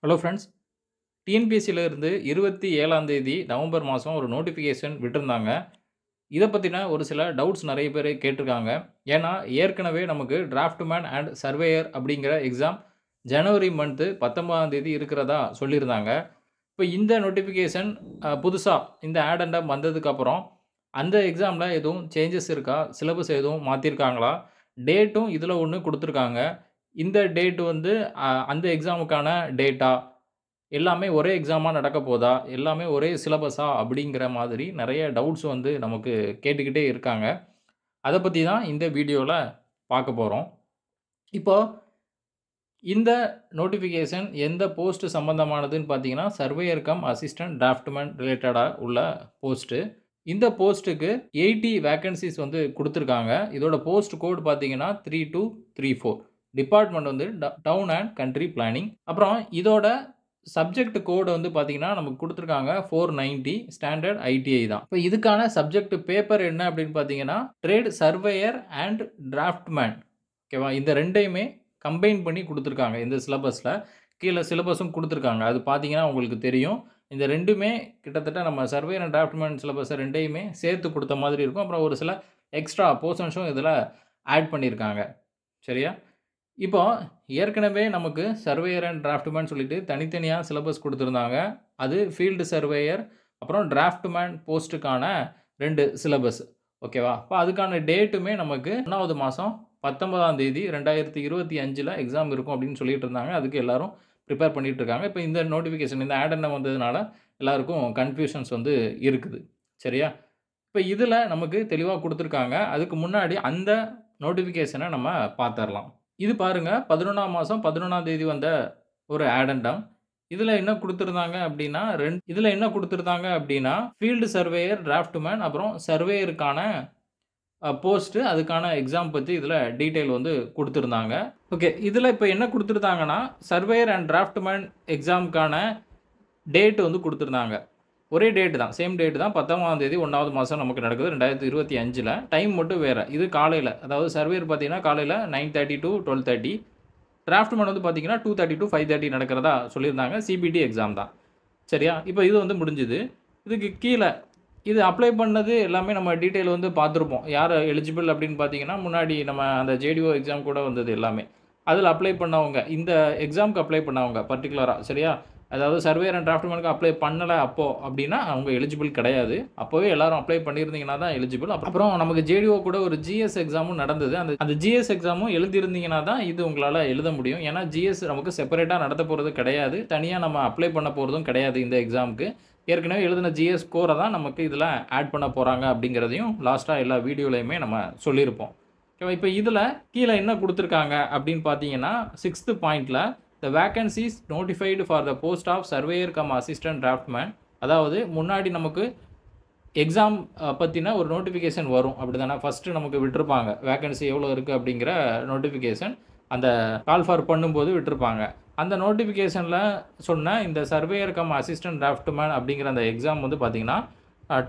Hello friends. டிஎன்பிஎஸ்சில இருந்து 27ஆம் தேதி November மாதம் ஒரு நோட்டிஃபிகேஷன் விட்டிருந்தாங்க. இத பத்தின ஒரு சில டவுட்ஸ் நெறைய பேரு கேட்டிருக்காங்க. ஏன்னா, ஏற்கனவே நமக்கு டிராஃப்ட்மேன் அண்ட் சர்வேயர் அப்படிங்கிற எக்ஸாம் ஜனவரி மந்த் 19ஆம் தேதி இருக்கிறதா சொல்லியிருந்தாங்க. இப்ப இந்த நோட்டிஃபிகேஷன் புதுசா இந்த ஆடெண்டம் வந்ததுக்கப்புறம், அந்த எக்ஸாம்ல எதுவும் சேஞ்சஸ் இருக்கா? சிலபஸ் எதுவும் மாத்தியிருக்காங்களா? டேட்டும் இதில ஒண்ணு குடுத்துருக்காங்க. இந்த டேட் வந்து அந்த எக்ஸாமுக்கான டேட்டா? எல்லாமே ஒரே எக்ஸாமா நடக்க போதா? எல்லாமே ஒரே சிலபஸா? அப்படிங்கிற மாதிரி நெறைய டவுட்ஸ் வந்து நமக்கு கேட்டுக்கிட்டே இருக்காங்க. அத பத்தி தான் இந்த வீடியோல பார்க்க போறோம். இப்போ இந்த நோட்டிஃபிகேஷன் எந்த போஸ்ட் சம்பந்தமானதுன்னு பார்த்தீங்கன்னா, சர்வேயர் கம் அசிஸ்டன்ட் டிராஃப்ட்மேன் ரிலேட்டடா உள்ள போஸ்ட்டு. இந்த போஸ்ட்டுக்கு 80 வேக்கன்ஸீஸ் வந்து குடுத்துருக்காங்க. இதோட போஸ்ட் கோட் பார்த்தீங்கன்னா 3234. டிபார்ட்மெண்ட் வந்து டவுன் அண்ட் கண்ட்ரி பிளானிங். அப்புறம் இதோட சப்ஜெக்ட் கோட் வந்து பார்த்தீங்கன்னா, நமக்கு குடுத்துருக்காங்க 490 ஸ்டாண்டர்ட் ஐடிஐ தான். இப்ப இதுக்கான சப்ஜெக்ட் பேப்பர் என்ன அப்படின்னு பார்த்தீங்கன்னா, ட்ரேட் சர்வேயர் அண்ட் டிராஃப்ட்மேன். ஓகேவா? இந்த 2யுமே கம்பைன் பண்ணி குடுத்துருக்காங்க இந்த சிலபஸ்ல. கீழ சிலபஸும் குடுத்துருக்காங்க. அது பார்த்தீங்கன்னா உங்களுக்கு தெரியும். இந்த 2மே கிட்டத்தட்ட நம்ம சர்வேயர் அண்ட் டிராஃப்ட்மேன் சிலபஸ 2யுமே சேர்த்து குடுத்த மாதிரி இருக்கும். அப்புறம் ஒரு சில எக்ஸ்ட்ரா போர்ஷன்ஸும் இதில ஆட் பண்ணியிருக்காங்க. சரியா? இப்போ ஏற்கனவே நமக்கு சர்வேயர் அண்ட் டிராஃப்ட்மேன் சொல்லிட்டு தனித்தனியா சிலபஸ் குடுத்திருந்தாங்க. அது ஃபீல்டு சர்வேயர் அப்புறம் டிராஃப்ட்மேன் போஸ்ட்டுக்கான 2 சிலபஸ். ஓகேவா? அப்ப அதுக்கான டேட்டுமே நமக்கு 1வது மாசம் 19ஆம் தேதி 2025ல எக்ஸாம் இருக்கும் அப்படின்னு சொல்லிட்டு இருந்தாங்க. அதுக்கு எல்லாரும் பிரிப்பேர் பண்ணிட்டு இருக்காங்க. இப்ப இந்த நோட்டிஃபிகேஷன் இந்த ஆடெண்டம் வந்ததுனால எல்லாருக்கும் கன்ஃப்யூஷன்ஸ் வந்து இருக்குது. சரியா? இப்ப இதில நமக்கு தெளிவா குடுத்துருக்காங்க. அதுக்கு முன்னாடி அந்த நோட்டிஃபிகேஷன நம்ம பார்த்துரலாம். இது பாருங்க 11ஆம் மாசம் 11ஆம் தேதி வந்த ஒரு ஆடெண்டம். இதில என்ன குடுத்திருந்தாங்க அப்படின்னா, இதில என்ன குடுத்திருந்தாங்க அப்படின்னா, ஃபீல்டு சர்வேயர், டிராஃப்ட்மேன் அப்புறம் சர்வேயருக்கான போஸ்ட் அதுக்கான எக்ஸாம் பத்தி இதில டீட்டெயில் வந்து குடுத்திருந்தாங்க. ஓகே. இதில இப்ப என்ன குடுத்திருந்தாங்கன்னா, சர்வேயர் அண்ட் டிராஃப்ட்மேன் எக்ஸாம்க்கான டேட் வந்து குடுத்திருந்தாங்க. ஒரே டேட் தான். சேம் டேட் தான் 19ஆம் தேதி 1வது மாசம் நமக்கு நடக்குது 2025ல. டைம் மட்டும் வேற. இது காலையில. அதாவது சர்வேயர் பார்த்தீங்கன்னா, காலையில 9:30 டூ 12:30. டிராஃப்ட்மேன் வந்து பார்த்தீங்கன்னா, 2:30 டூ 5:30 நடக்கிறதா சொல்லியிருந்தாங்க. சிபிடி எக்ஸாம் தான். சரியா? இப்ப இது வந்து முடிஞ்சது. இதுக்கு கீழ இது அப்ளை பண்ணது எல்லாமே நம்ம டீட்டெயில் வந்து பார்த்திருப்போம். யார் எலிஜிபிள் அப்படின்னு பார்த்தீங்கன்னா, முன்னாடி நம்ம அந்த ஜேடிஓ எக்ஸாம் கூட வந்தது எல்லாமே. அதில அப்ளை பண்ணவங்க, இந்த எக்ஸாம்க்கு அப்ளை பண்ணவங்க பர்ட்டிகுலரா சரியா? அதாவது சர்வேயர் அண்ட் டிராஃப்ட்மேனுக்கு அப்ளை பண்ணல அப்போ அப்படின்னா, அவங்க எலிஜிபிள் கிடையாது. அப்பவே எல்லாரும் அப்ளை பண்ணியிருந்தீங்கன்னா தான் எலிஜிபிள். அப்புறம் நமக்கு ஜேடிஓ கூட ஒரு ஜிஎஸ் எக்ஸாமும் நடந்தது. அந்த ஜிஎஸ் எக்ஸாமும் எழுதியிருந்தீங்கன்னா தான் இது உங்களால எழுத முடியும். ஏன்னா ஜிஎஸ் நமக்கு செப்பரேட்டா நடத்த போறது கிடையாது. தனியா நம்ம அப்ளை பண்ண போறதும் கிடையாது இந்த எக்ஸாம்க்கு. ஏற்கனவே எழுதின ஜிஎஸ் ஸ்கோர தான் நமக்கு இதில ஆட் பண்ண போறாங்க அப்படிங்கிறதையும் லாஸ்ட்டா எல்லா வீடியோலயுமே நம்ம சொல்லியிருப்போம். ஓகேவா? இப்ப இதில கீழ என்ன குடுத்திருக்காங்க அப்படின்னு பார்த்தீங்கன்னா, 6த் பாயிண்ட்ல "The vacancies notified for the post of surveyor cum assistant draftsman." அதாவது முன்னாடி நமக்கு எக்ஸாம் பத்தின ஒரு நோட்டிஃபிகேஷன் வரும். அப்படிதானே? ஃபர்ஸ்ட்டு நமக்கு விட்டிருப்பாங்க. வேக்கன்சி எவ்வளோ இருக்கு அப்படிங்கிற நோட்டிஃபிகேஷன் அந்த கால் ஃபார் பண்ணும்போது விட்டிருப்பாங்க. அந்த நோட்டிஃபிகேஷன்ல சொன்ன இந்த சர்வேயர் கம் அசிஸ்டன்ட் டிராஃப்ட்மேன் அப்படிங்கிற அந்த எக்ஸாம் வந்து பார்த்தீங்கன்னா,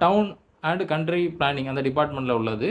டவுன் அண்ட் கண்ட்ரி பிளானிங் அந்த டிபார்ட்மெண்ட்ல உள்ளது.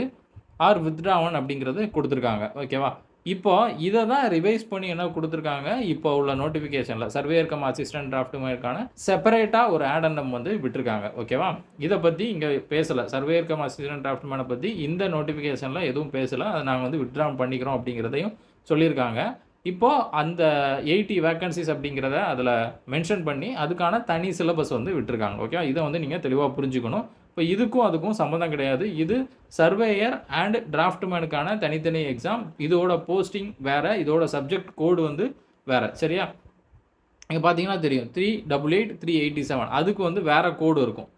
ஆர் வித்ட்ராவன் அப்படிங்கிறது குடுத்துருக்காங்க. ஓகேவா? இப்போ இத தான் ரிவைஸ் பண்ணி என்ன குடுத்துருக்காங்க, இப்போ உள்ள நோட்டிஃபிகேஷன்ல சர்வேயர் கம் அசிஸ்டன்ட் டிராஃப்ட்மேனுக்கான செப்பரேட்டா ஒரு ஆடெண்டம் வந்து விட்டிருக்காங்க. ஓகேவா? இத பத்தி இங்க பேசல. சர்வேயர் கம் அசிஸ்டன்ட் டிராஃப்ட்மேன பத்தி இந்த நோட்டிஃபிகேஷன்ல எதுவும் பேசல. அத நாங்க வந்து வித்ட்ரா பண்ணிக்கிறோம் அப்படிங்கிறதையும் சொல்லியிருக்காங்க. இப்போ அந்த 80 வேக்கன்ஸீஸ் அப்படிங்கிறத அதில மென்ஷன் பண்ணி, அதுக்கான தனி சிலபஸ் வந்து விட்டிருக்காங்க. ஓகேவா? இத வந்து நீங்க தெளிவா புரிஞ்சுக்கணும். இப்ப இதுக்கும் அதுக்கும் சம்மந்தம் கிடையாது. இது சர்வேயர் அண்ட் டிராஃப்ட்மேனுக்கான தனித்தனி எக்ஸாம். இதோட போஸ்டிங் வேற. இதோட சப்ஜெக்ட் கோட் வந்து வேற. சரியா? இங்க பார்த்தீங்கன்னா தெரியும். 388, 387 அதுக்கு வந்து வேற கோடு இருக்கும்.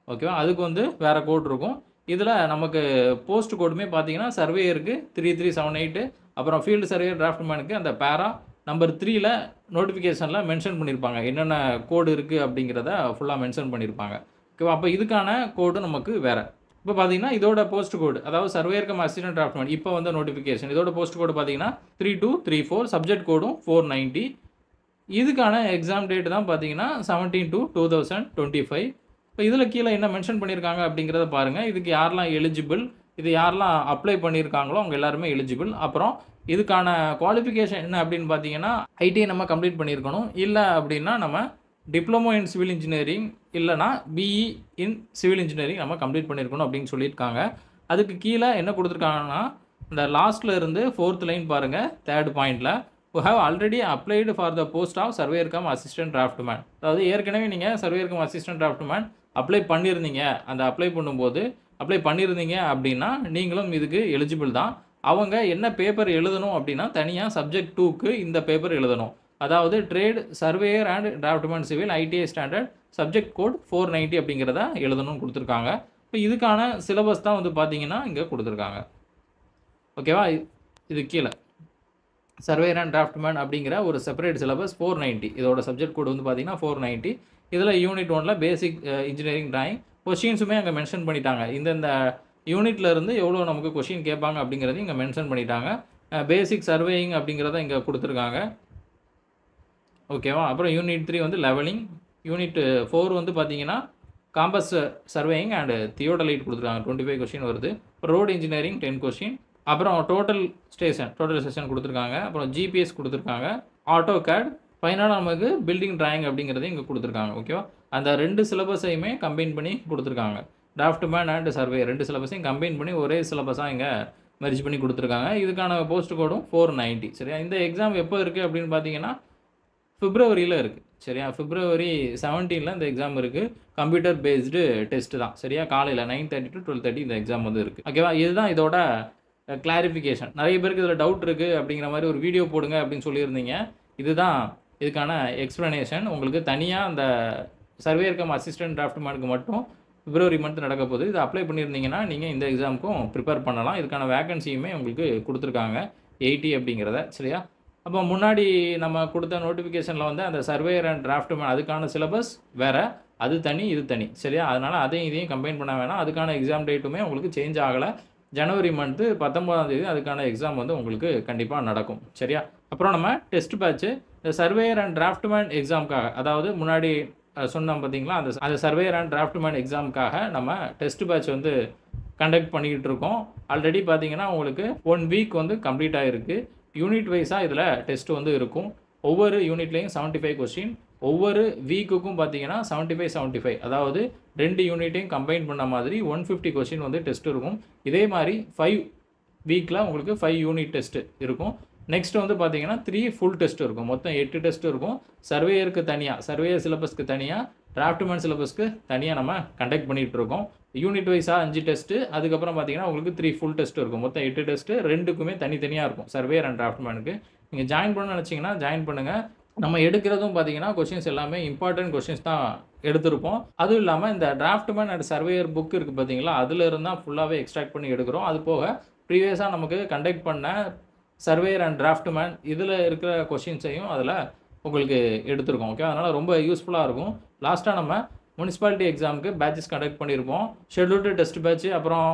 ஓகேவா? அதுக்கு வந்து வேற கோட் இருக்கும். இதில நமக்கு போஸ்ட் கோடுமே பார்த்தீங்கன்னா, சர்வேயருக்கு 3378 அப்புறம் ஃபீல்டு சர்வேயர் டிராஃப்ட்மேனுக்கு அந்த பேரா நம்பர் 3ல நோட்டிஃபிகேஷன்ல மென்ஷன் பண்ணியிருப்பாங்க. என்னென்ன கோடு இருக்கு அப்படிங்கிறத ஃபுல்லா மென்ஷன் பண்ணியிருப்பாங்க. ஓகேவா? அப்ப இதுக்கான கோடு நமக்கு வேற. இப்ப பார்த்தீங்கன்னா, இதோட போஸ்ட் கோட் அதாவது சர்வேயர் கம் அசிஸ்டன்ட் டிராஃப்ட்மேன் இப்ப வந்த நோட்டிஃபிகேஷன். இதோட போஸ்ட் கோட் பார்த்தீங்கன்னா, 3234 சப்ஜெக்ட் கோடும் 490. இதுக்கான எக்ஸாம் டேட் தான் பார்த்தீங்கன்னா, 17/2/2025. இப்ப இதில கீழ என்ன மென்ஷன் பண்ணியிருக்காங்க அப்படிங்கிறத பாருங்க. இதுக்கு யாரெல்லாம் எலிஜிபிள், இது யாரெல்லாம் அப்ளை பண்ணியிருக்காங்களோ அவங்க எல்லாருமே எலிஜிபிள். அப்புறம் இதுக்கான குவாலிஃபிகேஷன் என்ன அப்படின்னு பார்த்தீங்கன்னா, ஐடிஐ நம்ம கம்ப்ளீட் பண்ணியிருக்கணும். இல்ல அப்படின்னா நம்ம டிப்ளமோ இன் சிவில் இன்ஜினியரிங் இல்லைனா பிஇ இன் சிவில் இன்ஜினியரிங் நம்ம கம்ப்ளீட் பண்ணியிருக்கணும் அப்படின்னு சொல்லியிருக்காங்க. அதுக்கு கீழே என்ன கொடுத்துருக்காங்கன்னா, இந்த லாஸ்ட்டில் இருந்து 4th லைன் பாருங்கள், 3rd பாயிண்டில் who have already applied for the post of surveyor cum assistant draftman. அதாவது ஏற்கனவே நீங்கள் surveyor cum assistant draftman apply பண்ணியிருந்தீங்க. அந்த அப்ளை பண்ணும்போது அப்ளை பண்ணியிருந்தீங்க அப்படின்னா நீங்களும் இதுக்கு எலிஜிபிள் தான். அவங்க என்ன பேப்பர் எழுதணும் அப்படின்னா, தனியாக சப்ஜெக்ட் 2க்கு இந்த பேப்பர் எழுதணும். அதாவது trade surveyor and draftsman civil ITI standard subject code 490 அப்படிங்கிறத எழுதணும்னு கொடுத்துருக்காங்க. இப்போ இதுக்கான சிலபஸ் தான் வந்து பார்த்தீங்கன்னா இங்கே கொடுத்துருக்காங்க. ஓகேவா? இது கீழே சர்வேயர் அண்ட் டிராஃப்ட்மேன் அப்படிங்கிற ஒரு செப்பரேட் சிலபஸ் 490. இதோட சப்ஜெக்ட் கோட் வந்து பார்த்தீங்கன்னா 490. இதில் யூனிட் 1ல் பேசிக் இன்ஜினியரிங் டிராயிங் கொஷின்ஸுமே அங்கே மென்ஷன் பண்ணிட்டாங்க. இந்த யூனிட்ல இருந்து எவ்வளோ நமக்கு கொஷின் கேட்பாங்க அப்படிங்கிறதையும் இங்கே மென்ஷன் பண்ணிட்டாங்க. பேசிக் சர்வேயிங் அப்படிங்கிறத இங்கே கொடுத்துருக்காங்க. ஓகேவா? அப்புறம் யூனிட் 3 வந்து லெவலிங். யூனிட் 4 வந்து பார்த்தீங்கன்னா காம்பஸ் சர்வேயிங் அண்ட் தியோடலைட் கொடுத்துருக்காங்க. 25 கொஷின் வருது. Road engineering 10 question. அப்புறம் டோட்டல் ஸ்டேஷன் கொடுத்துருக்காங்க. அப்புறம் ஜிபிஎஸ் கொடுத்துருக்காங்க. AutoCAD. ஃபைனலாக நமக்கு பில்டிங் டிராயிங் அப்படிங்கிறதையும் இங்கே கொடுத்துருக்காங்க. ஓகேவா? அந்த 2 சிலபஸையுமே கம்பைன் பண்ணி கொடுத்துருக்காங்க. டிராஃப்ட்மேன் அண்ட் சர்வே 2 சிலபஸையும் கம்பைன் பண்ணி ஒரே சிலபஸாக இங்கே மெர்ஜ் பண்ணி கொடுத்துருக்காங்க. இதுக்கான போஸ்ட் கோடும் 490. சரியா? இந்த எக்ஸாம் எப்போ இருக்குது அப்படின்னு பார்த்தீங்கன்னா பிப்ரவரியில் இருக்குது. சரியா? February 17 இந்த எக்ஸாம் இருக்குது. கம்ப்யூட்டர் பேஸ்டு டெஸ்ட்டு தான். சரியா? காலையில் 9:30 to 12:30 இந்த எக்ஸாம் வந்து இருக்குது. ஓகேவா? இதுதான் இதோட கிளாரிஃபிகேஷன். நிறைய பேருக்கு இதில் டவுட் இருக்குது அப்படிங்கிற மாதிரி ஒரு வீடியோ போடுங்க அப்படின்னு சொல்லியிருந்தீங்க. இதுதான் இதுக்கான எக்ஸ்ப்ளனேஷன். உங்களுக்கு தனியாக அந்த சர்வேயர் கம் அசிஸ்டன்ட் டிராஃப்ட்மேனுக்கு மட்டும் February மந்த் நடக்க போகுது. இது அப்ளை பண்ணியிருந்தீங்கன்னா நீங்கள் இந்த எக்ஸாமுக்கும் ப்ரிப்பேர் பண்ணலாம். இதுக்கான வேகன்சியுமே உங்களுக்கு கொடுத்துருக்காங்க 80 அப்படிங்கிறத. சரியா? அப்போ முன்னாடி நம்ம கொடுத்த நோட்டிஃபிகேஷனில் வந்து அந்த சர்வேயர் அண்ட் டிராஃப்ட்மேன் அதுக்கான சிலபஸ் வேறு, அது தனி இது தனி. சரியா? அதனால் அதையும் இதையும் கம்பைன் பண்ண வேணாம். அதுக்கான எக்ஸாம் டேட்டுமே உங்களுக்கு சேஞ்ச் ஆகலை. ஜனவரி மந்த்து 19ஆம் தேதி அதுக்கான எக்ஸாம் வந்து உங்களுக்கு கண்டிப்பாக நடக்கும். சரியா? அப்புறம் நம்ம டெஸ்ட் பேட்ச்சு இந்த சர்வேயர் அண்ட் டிராஃப்ட்மேன் எக்ஸாமுக்காக, அதாவது முன்னாடி சொன்னோம் பார்த்தீங்களா, அந்த சர்வேயர் அண்ட் டிராஃப்ட்மேன் எக்ஸாமுக்காக நம்ம டெஸ்ட் பேட்ச் வந்து கண்டக்ட் பண்ணிக்கிட்டு இருக்கோம். ஆல்ரெடி பார்த்தீங்கன்னா உங்களுக்கு 1 வீக் வந்து கம்ப்ளீட் ஆகிருக்கு. யூனிட் வைஸாக இதில் டெஸ்ட் வந்து இருக்கும். ஒவ்வொரு யூனிட்லேயும் 75 கொஸ்டின். ஒவ்வொரு வீக்குக்கும் பார்த்தீங்கன்னா 75 அதாவது 2 யூனிட்டையும் கம்பைன் பண்ண மாதிரி 150 கொஸ்டின் வந்து டெஸ்ட் இருக்கும். இதே மாதிரி 5 வீக்கில் உங்களுக்கு 5 யூனிட் டெஸ்ட்டு இருக்கும். நெக்ஸ்ட் வந்து பார்த்தீங்கன்னா 3 ஃபுல் டெஸ்ட் இருக்கும். மொத்தம் 8 டெஸ்ட் இருக்கும். சர்வேயருக்கு தனியாக, சர்வேயர் சிலபஸ்க்கு தனியாக, டிராஃப்ட்மேன் சிலபஸ்க்கு தனியாக நம்ம கண்டக்ட் பண்ணிகிட்டு இருக்கோம். யூனிட் வைஸாக 5 டெஸ்ட்டு, அதுக்கப்புறம் பார்த்தீங்கன்னா உங்களுக்கு 3 ஃபுல் டெஸ்ட் இருக்கும். மொத்தம் 8 டெஸ்ட்டு, 2க்குமே தனித்தனியாக இருக்கும் சர்வேயர் அண்ட் டிராஃப்ட்மேனுக்கு. நீங்கள் ஜாயின் பண்ணணும்னு நினச்சிங்கன்னா ஜாயின் பண்ணுங்கள். நம்ம எடுக்கிறதும் பார்த்தீங்கன்னா கொஷின்ஸ் எல்லாமே இம்பார்ட்டன்ட் கொஷின்ஸ் தான் எடுத்திருப்போம். அதுவும் இல்லாமல் இந்த டிராஃப்ட்மேன் அண்ட் சர்வேயர் புக் இருக்குது பார்த்தீங்களா, அதில் இருந்தால் ஃபுல்லாகவே எக்ஸ்ட்ராக்ட் பண்ணி எடுக்கிறோம். அது போக ப்ரீவியஸாக நமக்கு கண்டக்ட் பண்ண சர்வேயர் அண்ட் டிராஃப்ட்மேன் இதில் இருக்கிற கொஷின்ஸையும் அதில் உங்களுக்கு எடுத்திருக்கோம். ஓகே? அதனால் ரொம்ப யூஸ்ஃபுல்லாக இருக்கும். லாஸ்ட்டாக நம்ம முனிசிபாலிட்டி எக்ஸாமுக்கு பேட்சஸ் கண்டக்ட் பண்ணியிருப்போம். ஷெட்யூல்டு டெஸ்ட் பேட்ச்சு, அப்புறம்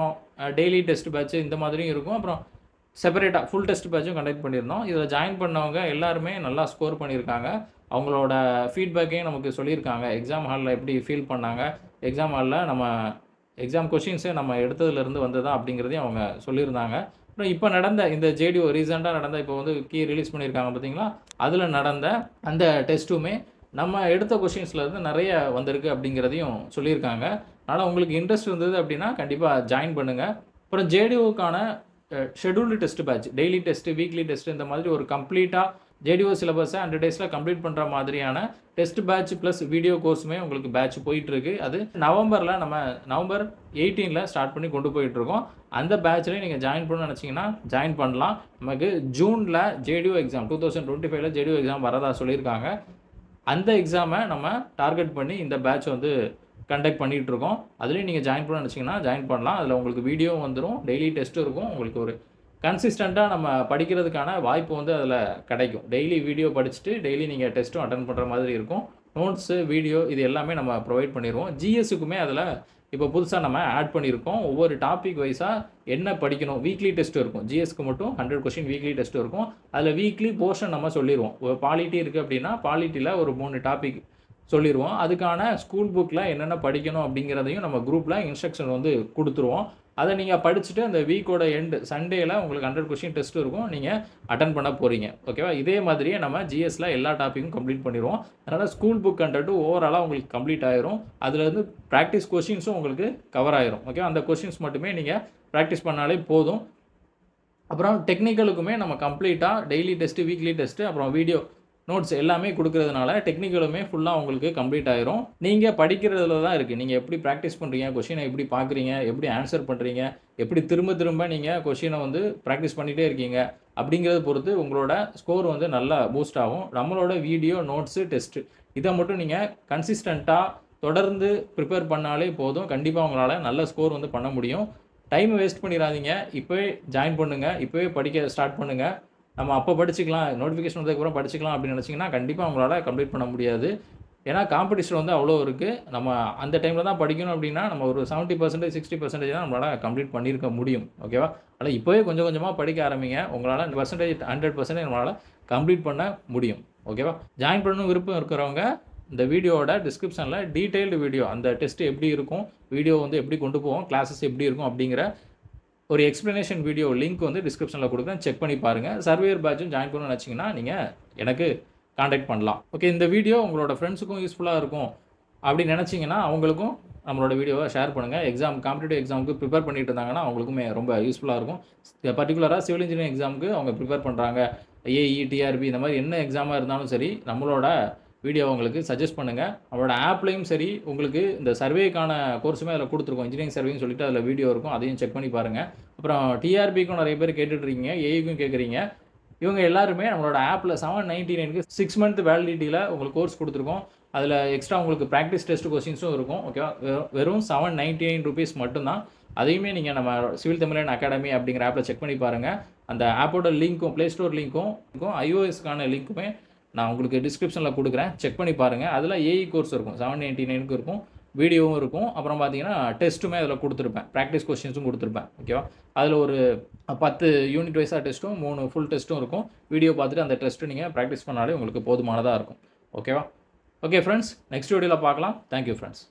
டெய்லி டெஸ்ட் பேட்ச்சு இந்த மாதிரியும் இருக்கும். அப்புறம் செப்பரேட்டாக ஃபுல் டெஸ்ட் பேட்சும் கண்டக்ட் பண்ணியிருந்தோம். இதில் ஜாயின் பண்ணவங்க எல்லாருமே நல்லா ஸ்கோர் பண்ணியிருக்காங்க. அவங்களோட ஃபீட்பேக்கையும் நமக்கு சொல்லியிருக்காங்க. எக்ஸாம் ஹாலில் எப்படி ஃபீல் பண்ணாங்க, எக்ஸாம் ஹாலில் நம்ம எக்ஸாம் கொஷின்ஸே நம்ம எடுத்ததுலேருந்து வந்ததா அப்படிங்கிறதையும் அவங்க சொல்லியிருந்தாங்க. அப்புறம் இப்போ நடந்த இந்த ஜேடிஓ ரீசெண்டாக நடந்த இப்போ வந்து கீ ரிலீஸ் பண்ணியிருக்காங்க பார்த்தீங்களா, அதில் நடந்த அந்த டெஸ்ட்டுமே நம்ம எடுத்த கொஷின்ஸ்லேருந்து நிறைய வந்திருக்கு அப்படிங்கிறதையும் சொல்லியிருக்காங்க. அதனால் உங்களுக்கு இன்ட்ரெஸ்ட் இருந்தது அப்படின்னா கண்டிப்பாக ஜாயின் பண்ணுங்கள். அப்புறம் ஜேடிஓக்கான scheduled test batch, daily test, weekly test இந்த மாதிரி ஒரு கம்ப்ளீட்டாக ஜேடிஓ சிலபஸை 100 டேஸில் கம்ப்ளீட் பண்ணுற மாதிரியான டெஸ்ட் பேட்ச் ப்ளஸ் வீடியோ கோர்ஸுமே உங்களுக்கு பேட்ச் போயிட்டுருக்கு. அது நவம்பரில் நம்ம நவம்பர் 18 ஸ்டார்ட் பண்ணி கொண்டு போயிட்டுருக்கோம். அந்த பேட்ச்லேயும் நீங்கள் ஜாயின் பண்ணணும்னு நினச்சிங்கன்னா ஜாயின் பண்ணலாம். நமக்கு ஜூனில் ஜேடிஓ எக்ஸாம் 2025 ஜேடிஓ எக்ஸாம் வரதா சொல்லியிருக்காங்க. அந்த எக்ஸாமை நம்ம டார்கெட் பண்ணி இந்த பேட்ச் வந்து கண்டக்ட் பண்ணிகிட்டு இருக்கோம். அதுலேயும் நீங்கள் ஜாயின் பண்ண நினச்சிங்கன்னா ஜாயின் பண்ணலாம். அதில் உங்களுக்கு வீடியோவும் வந்துடும், டெய்லி டெஸ்ட்டும் இருக்கும். உங்களுக்கு ஒரு கன்சிஸ்டண்ட்டாக நம்ம படிக்கிறதுக்கான வாய்ப்பு வந்து அதில் கிடைக்கும். டெய்லி வீடியோ படிச்சுட்டு டெய்லி நீங்கள் டெஸ்ட்டும் அட்டன் பண்ணுற மாதிரி இருக்கும். நோட்ஸு, வீடியோ இது எல்லாமே நம்ம ப்ரொவைட் பண்ணிடுவோம். ஜிஎஸ்ஸுக்குமே அதில் இப்போ புதுசாக நம்ம ஆட் பண்ணியிருக்கோம். ஒவ்வொரு டாபிக் வைஸாக என்ன படிக்கணும், வீக்லி டெஸ்ட் இருக்கும். ஜிஎஸ்க்கு மட்டும் 100 கொஷின் வீக்லி டெஸ்ட் இருக்கும். அதில் வீக்லி போர்ஷன் நம்ம சொல்லிடுவோம். ஒரு பாலிட்டி இருக்குது அப்படின்னா பாலிட்டியில் ஒரு 3 டாபிக் சொல்லிடுவோம். அதுக்கான ஸ்கூல் புக்கில் என்னென்ன படிக்கணும் அப்படிங்கிறதையும் நம்ம குரூப்பில் இன்ஸ்ட்ரக்ஷன் வந்து கொடுத்துருவோம். அதை நீங்கள் படிச்சுட்டு அந்த வீக்கோட எண்டு சண்டேல உங்களுக்கு 100 கொஸ்டின் டெஸ்ட் இருக்கும். நீங்கள் அட்டெண்ட் பண்ண போறீங்க. ஓகேவா? இதே மாதிரியே நம்ம ஜிஎஸ்ல எல்லா டாப்பிக்கும் கம்ப்ளீட் பண்ணிருவோம். அதனால ஸ்கூல் புக் கன்டென்ட் ஓவராலா உங்களுக்கு கம்ப்ளீட் ஆயிரும். அதுலேருந்து பிராக்டிஸ் கொஸ்டின்ஸும் உங்களுக்கு கவர் ஆயிரும். ஓகேவா? அந்த கொஸ்டின்ஸ் மட்டுமே நீங்கள் பிராக்டிஸ் பண்ணாலே போதும். அப்புறம் டெக்னிக்கலுக்குமே நம்ம கம்ப்ளீட்டாக டெய்லி டெஸ்ட்டு, வீக்லி டெஸ்ட்டு, அப்புறம் வீடியோ நோட்ஸ் எல்லாமே கொடுக்கறதுனால டெக்னிக்கலுமே ஃபுல்லாக உங்களுக்கு கம்ப்ளீட் ஆயிரும். நீங்கள் படிக்கிறதுல தான் இருக்குது. நீங்கள் எப்படி ப்ராக்டிஸ் பண்ணுறீங்க, கொஷினை எப்படி பார்க்குறீங்க, எப்படி ஆன்சர் பண்ணுறீங்க, எப்படி திரும்ப திரும்ப நீங்கள் கொஷினை வந்து ப்ராக்டிஸ் பண்ணிகிட்டே இருக்கீங்க அப்படிங்கிறத பொறுத்து உங்களோட ஸ்கோர் வந்து நல்லா பூஸ்ட் ஆகும். நம்மளோட வீடியோ, நோட்ஸு, டெஸ்ட்டு இதை மட்டும் நீங்கள் கன்சிஸ்டண்ட்டாக தொடர்ந்து ப்ரிப்பேர் பண்ணாலே போதும். கண்டிப்பாக உங்களால் நல்ல ஸ்கோர் வந்து பண்ண முடியும். டைம் வேஸ்ட் பண்ணிடாதீங்க. இப்போவே ஜாயின் பண்ணுங்கள். இப்போவே படிக்க ஸ்டார்ட் பண்ணுங்கள். நம்ம அப்போ படிச்சுக்கலாம், நோட்டிஃபிகேஷன் வந்ததுக்கப்புறம் படிச்சுக்கலாம் அப்படின்னு நினச்சிங்கன்னா கண்டிப்பாக உங்களால் கம்ப்ளீட் பண்ண முடியாது. ஏன்னா காம்படிஷன் வந்து அவ்வளோ இருக்குது. நம்ம அந்த டைமில் தான் படிக்கணும் அப்படின்னா நம்ம ஒரு 70%, 60% தான் நம்மளால் கம்ப்ளீட் பண்ணியிருக்க முடியும். ஓகேவா? அதனால் இப்போவே கொஞ்சம் கொஞ்சமாக படிக்க ஆரம்பிங்க. உங்களால் 100% நம்மளால் கம்ப்ளீட் பண்ண முடியும். ஓகேவா? ஜாயின் பண்ணணும் விருப்பம் இருக்கிறவங்க இந்த வீடியோவோட டிஸ்கிரிப்ஷனில் டீட்டெயில்டு வீடியோ, அந்த டெஸ்ட் எப்படி இருக்கும், வீடியோ வந்து எப்படி கொண்டு போவோம், கிளாஸஸ் எப்படி இருக்கும் அப்படிங்கிற ஒரு எக்ஸ்ப்ளனேஷன் வீடியோ லிங்க் வந்து டிஸ்கிரிப்ஷனில் கொடுக்குறேன். செக் பண்ணி பாருங்கள். சர்வேயர் பேட்சும் ஜாயின் பண்ணணும்னு நினச்சிங்கன்னா நீங்கள் எனக்கு காண்டாக்ட் பண்ணலாம். ஓகே, இந்த வீடியோ உங்களோட ஃப்ரெண்ட்ஸுக்கும் யூஸ்ஃபுல்லாக இருக்கும் அப்படின்னு நினச்சிங்கன்னா அவங்களுக்கும் நம்மளோட வீடியோவை ஷேர் பண்ணுங்கள். காம்படிட்டிவ் எக்ஸாமுக்கு ப்ரிப்பேர் பண்ணிட்டு இருந்தாங்கன்னா அவங்களுக்குமே ரொம்ப யூஸ்ஃபுல்லாக இருக்கும். பர்டிகுலராக சிவில் இன்ஜினியரிங் எக்ஸாமுக்கு அவங்க ப்ரிப்பேர் பண்ணுறாங்க, ஏஇ, டிஆர்பி இந்த மாதிரி என்ன எக்ஸாமாக இருந்தாலும் சரி, நம்மளோட வீடியோ உங்களுக்கு சஜஸ்ட் பண்ணுங்கள். நம்மளோட ஆப்லேயும் சரி, உங்களுக்கு இந்த சர்வேக்கான கோர்ஸுமே அதில் கொடுத்துருக்கோம். இன்ஜினியரிங் சர்வேன்னு சொல்லிட்டு அதில் வீடியோ இருக்கும். அதையும் செக் பண்ணி பாருங்கள். அப்புறம் டிஆர்பிக்கும் நிறைய பேர் கேட்டுட்ருக்கீங்க, ஏஇக்கும் கேட்குறீங்க. இவங்க எல்லாருமே நம்மளோட ஆப்பில் 799க்கு 6 மந்த் வேலிடிட்டியில் உங்களுக்கு கோர்ஸ் கொடுத்துருக்கோம். அதில் எக்ஸ்ட்ரா உங்களுக்கு ப்ராக்டிஸ் டெஸ்ட் கொஸ்டின்ஸும் இருக்கும். ஓகேவா? வெறும் 799 ருபீஸ் மட்டும்தான். அதையுமே நீங்கள் நம்ம சிவில் தமிழன் அகாடமி அப்படிங்கிற ஆப்பில் செக் பண்ணி பாருங்கள். அந்த ஆப்போட லிங்க்கும், ப்ளே ஸ்டோர் லிங்க்கும், iOSக்கான லிங்க்குமே நான் உங்களுக்கு டிஸ்கிரிப்ஷனில் கொடுக்குறேன். செக் பண்ணி பாருங்கள். அதில் ஏஇ கோர்ஸ் இருக்கும், 799க்கு இருக்கும், வீடியோவும் இருக்கும். அப்புறம் பார்த்தீங்கன்னா டெஸ்ட்டுமே அதில் கொடுத்துருப்பேன், ப்ராக்டிஸ் கொஸ்டின்ஸும் கொடுத்துருப்பேன். ஓகேவா? அதில் ஒரு 10 யூனிட் வைஸாக டெஸ்ட்டும் 3 ஃபுல் டெஸ்ட்டும் இருக்கும். வீடியோ பார்த்துட்டு அந்த டெஸ்ட்டு நீங்கள் ப்ராக்டிஸ் பண்ணாலே உங்களுக்கு போதுமானதாக இருக்கும். ஓகேவா? ஓகே ஃப்ரெண்ட்ஸ், நெக்ஸ்ட் வீடியோவில் பார்க்கலாம். Thank you friends.